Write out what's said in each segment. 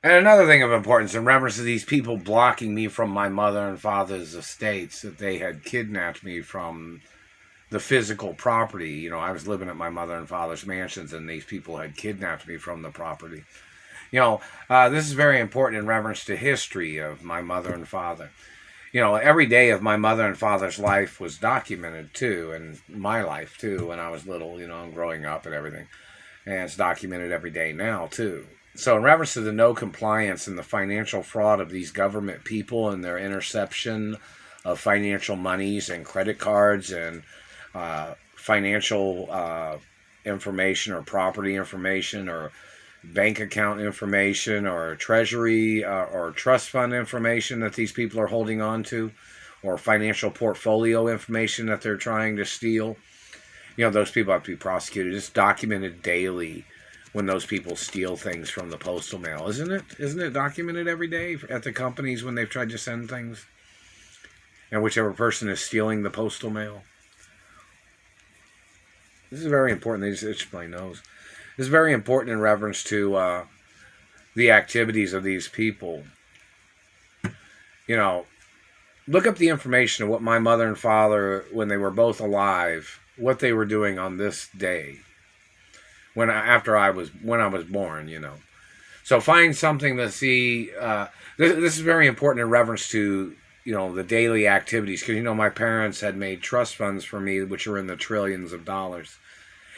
And another thing of importance in reference to these people blocking me from my mother and father's estates, that they had kidnapped me from the physical property. You know, I was living at my mother and father's mansions, and these people had kidnapped me from the property. This is very important in reference to history of my mother and father. Every day of my mother and father's life was documented too, and my life too when I was little, and growing up and everything. And it's documented every day now too. So, in reference to the no compliance and the financial fraud of these government people and their interception of financial monies and credit cards and financial information or property information or bank account information or treasury or trust fund information that these people are holding on to, or financial portfolio information that they're trying to steal, those people have to be prosecuted. It's documented daily when those people steal things from the postal mail, isn't it? Isn't it documented every day at the companies when they've tried to send things? And whichever person is stealing the postal mail. This is very important. They just explain those. This is very important in reference to the activities of these people. Look up the information of what my mother and father, when they were both alive, what they were doing on this day. When I was born. So find something to see. This is very important in reference to the daily activities, because my parents had made trust funds for me, which are in the trillions of dollars,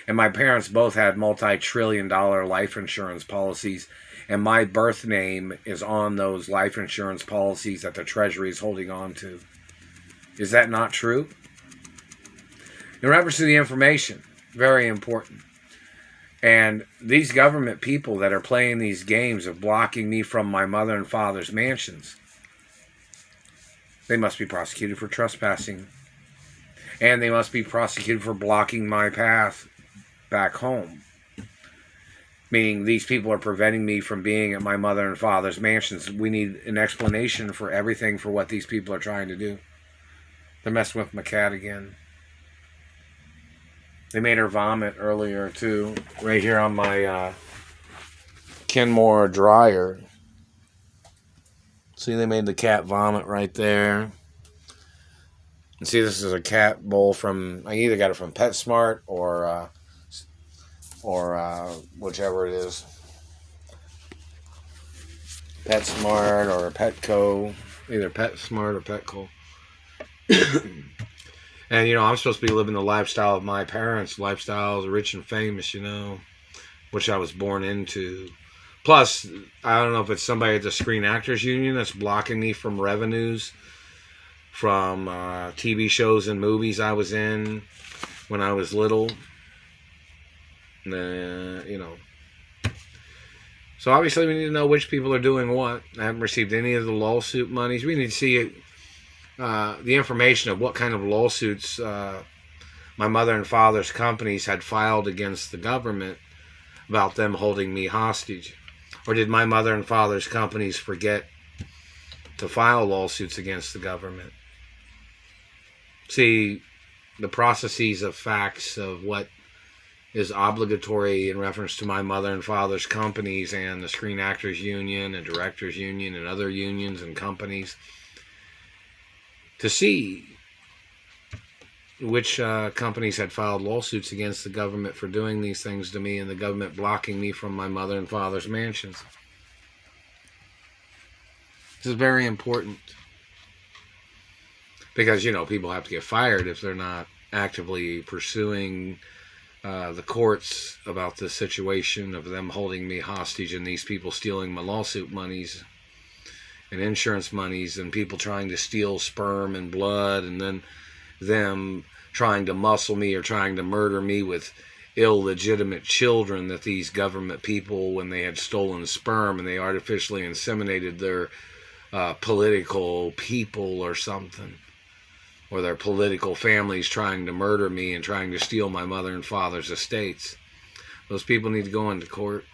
and my parents both had multi-trillion-dollar life insurance policies, and my birth name is on those life insurance policies that the Treasury is holding on to. Is that not true? In reference to the information, very important. And these government people that are playing these games of blocking me from my mother and father's mansions, they must be prosecuted for trespassing. And they must be prosecuted for blocking my path back home. Meaning these people are preventing me from being at my mother and father's mansions. We need an explanation for everything for what these people are trying to do. They're messing with my cat again. They made her vomit earlier too, right here on my Kenmore dryer. See, they made the cat vomit right there. And see, this is a cat bowl from, I either got it from PetSmart or whichever it is. PetSmart or Petco, either PetSmart or Petco. And, I'm supposed to be living the lifestyle of my parents. Lifestyles, rich and famous, which I was born into. Plus, I don't know if it's somebody at the Screen Actors Union that's blocking me from revenues from TV shows and movies I was in when I was little. So obviously we need to know which people are doing what. I haven't received any of the lawsuit monies. We need to see the information of what kind of lawsuits my mother and father's companies had filed against the government about them holding me hostage. Or did my mother and father's companies forget to file lawsuits against the government? See, the processes of facts of what is obligatory in reference to my mother and father's companies and the Screen Actors Union and Directors Union and other unions and companies, to see which companies had filed lawsuits against the government for doing these things to me, and the government blocking me from my mother and father's mansions. This is very important, because people have to get fired if they're not actively pursuing the courts about the situation of them holding me hostage and these people stealing my lawsuit monies and insurance monies, and people trying to steal sperm and blood, and then them trying to muscle me or trying to murder me with illegitimate children that these government people, when they had stolen sperm and they artificially inseminated their political people or something, or their political families, trying to murder me and trying to steal my mother and father's estates. Those people need to go into court.